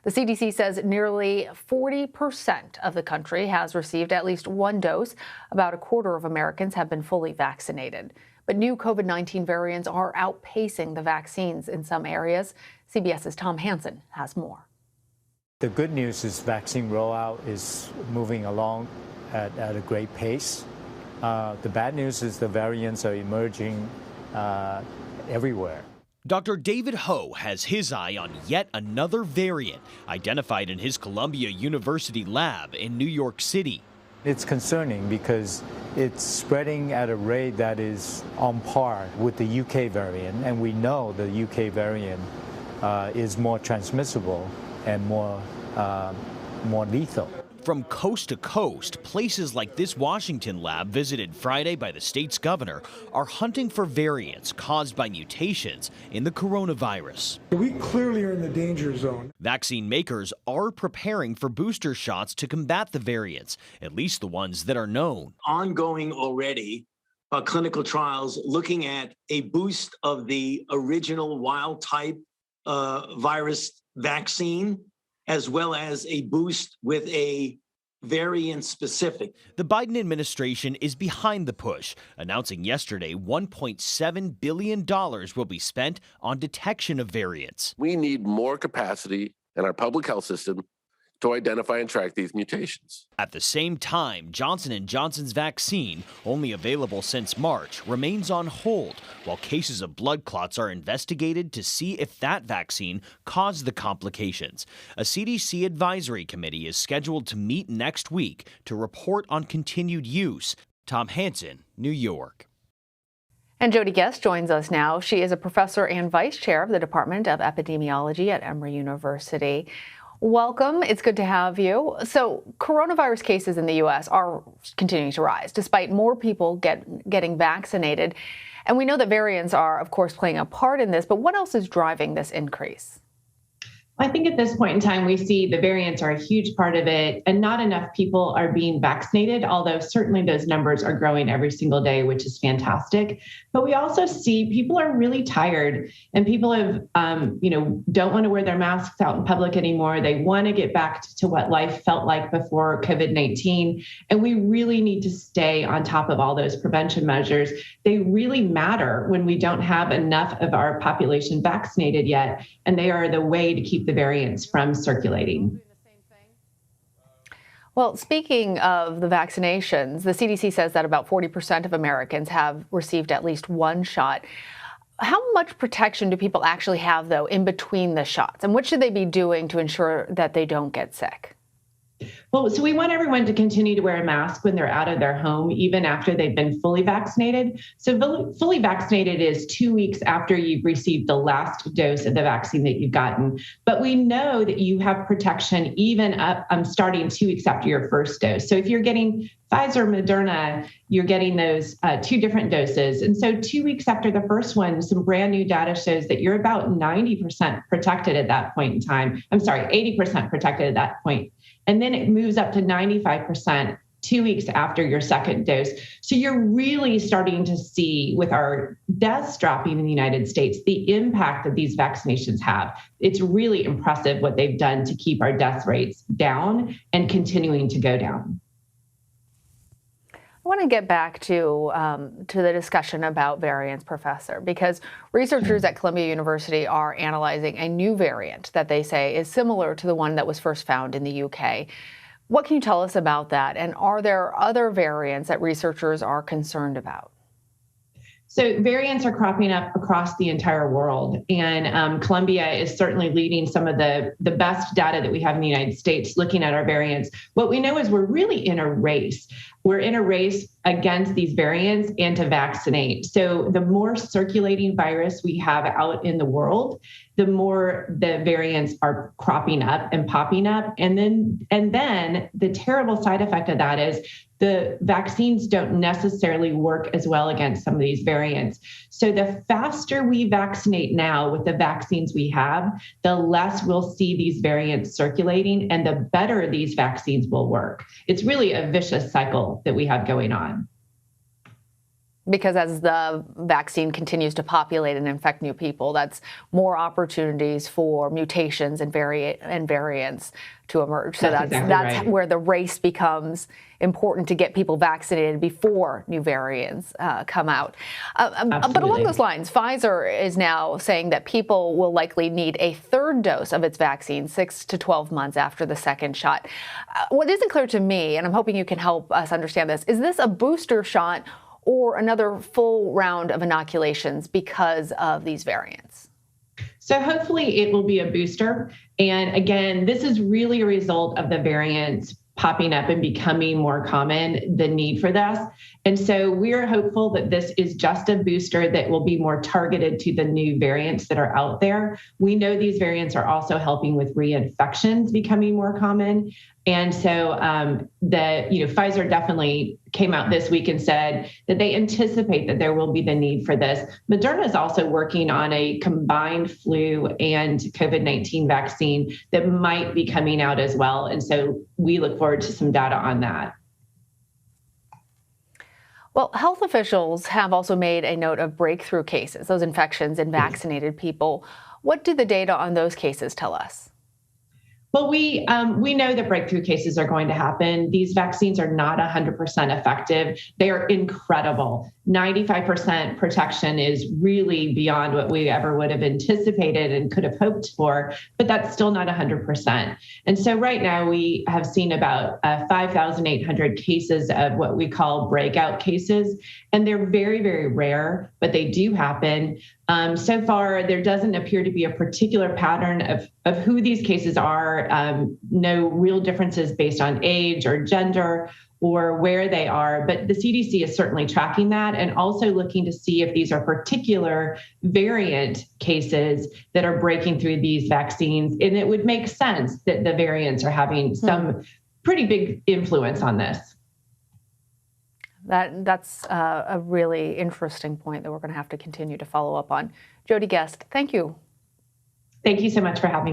The CDC says nearly 40% of the country has received at least one dose. About a quarter of Americans have been fully vaccinated. But new COVID-19 variants are outpacing the vaccines in some areas. CBS's Tom Hansen has more. The good news is vaccine rollout is moving along at a great pace. The bad news is the variants are emerging everywhere. Dr. David Ho has his eye on yet another variant identified in his Columbia University lab in New York City. It's concerning because it's spreading at a rate that is on par with the UK variant, and we know the UK variant is more transmissible and more lethal. From coast to coast, places like this Washington lab visited Friday by the state's governor are hunting for variants caused by mutations in the coronavirus. We clearly are in the danger zone. Vaccine makers are preparing for booster shots to combat the variants, at least the ones that are known. Ongoing already clinical trials looking at a boost of the original wild type virus vaccine, as well as a boost with a variant specific. The Biden administration is behind the push, announcing yesterday $1.7 billion will be spent on detection of variants. We need more capacity in our public health system to identify and track these mutations. At the same time, Johnson & Johnson's vaccine, only available since March, remains on hold, while cases of blood clots are investigated to see if that vaccine caused the complications. A CDC advisory committee is scheduled to meet next week to report on continued use. Tom Hansen, New York. And Jodie Guest joins us now. She is a professor and vice chair of the Department of Epidemiology at Emory University. Welcome. It's good to have you. So coronavirus cases in the U.S. are continuing to rise, despite more people getting vaccinated. And we know that variants are, of course, playing a part in this. But what else is driving this increase? I think at this point in time, we see the variants are a huge part of it, and not enough people are being vaccinated, although certainly those numbers are growing every single day, which is fantastic. But we also see people are really tired, and people have, don't want to wear their masks out in public anymore. They want to get back to what life felt like before COVID-19. And we really need to stay on top of all those prevention measures. They really matter when we don't have enough of our population vaccinated yet, and they are the way to keep the variants from circulating. Well, speaking of the vaccinations, the CDC says that about 40% of Americans have received at least one shot. How much protection do people actually have, though, in between the shots? And what should they be doing to ensure that they don't get sick? Well, so we want everyone to continue to wear a mask when they're out of their home, even after they've been fully vaccinated. So fully vaccinated is 2 weeks after you've received the last dose of the vaccine that you've gotten. But we know that you have protection even up starting 2 weeks after your first dose. So if you're getting Pfizer, Moderna, you're getting those 2 different doses. And so 2 weeks after the first one, some brand new data shows that you're about 90% protected at that point in time. 80% protected at that point. And then it moves up to 95% 2 weeks after your second dose. So you're really starting to see, with our deaths dropping in the United States, the impact that these vaccinations have. It's really impressive what they've done to keep our death rates down and continuing to go down. I want to get back to the discussion about variants, Professor, because researchers at Columbia University are analyzing a new variant that they say is similar to the one that was first found in the UK. What can you tell us about that? And are there other variants that researchers are concerned about? So variants are cropping up across the entire world, and Columbia is certainly leading some of the best data that we have in the United States looking at our variants. What we know is we're really in a race. We're in a race against these variants and to vaccinate. So the more circulating virus we have out in the world, the more the variants are cropping up and popping up. And then the terrible side effect of that is the vaccines don't necessarily work as well against some of these variants. So the faster we vaccinate now with the vaccines we have, the less we'll see these variants circulating and the better these vaccines will work. It's really a vicious cycle that we have going on. Because as the vaccine continues to populate and infect new people, that's more opportunities for mutations and variants to emerge. So that's right. where the race becomes important to get people vaccinated before new variants come out. But along those lines, Pfizer is now saying that people will likely need a third dose of its vaccine 6 to 12 months after the second shot. What isn't clear to me, and I'm hoping you can help us understand this, is this a booster shot or another full round of inoculations because of these variants? So hopefully it will be a booster. And again, this is really a result of the variants popping up and becoming more common, the need for this. And so we're hopeful that this is just a booster that will be more targeted to the new variants that are out there. We know these variants are also helping with reinfections becoming more common. And so Pfizer definitely came out this week and said that they anticipate that there will be the need for this. Moderna is also working on a combined flu and COVID-19 vaccine that might be coming out as well. And so we look forward to some data on that. Well, health officials have also made a note of breakthrough cases, those infections in vaccinated people. What do the data on those cases tell us? Well, we know that breakthrough cases are going to happen. These vaccines are not 100% effective. They are incredible. 95% protection is really beyond what we ever would have anticipated and could have hoped for, but that's still not 100%. And so right now we have seen about 5,800 cases of what we call breakout cases, and they're very, very rare, but they do happen. So far, there doesn't appear to be a particular pattern of who these cases are, no real differences based on age or gender or where they are, but the CDC is certainly tracking that and also looking to see if these are particular variant cases that are breaking through these vaccines. And it would make sense that the variants are having some pretty big influence on this. That's a really interesting point that we're going to have to continue to follow up on. Jodie Guest, thank you. Thank you so much for having me.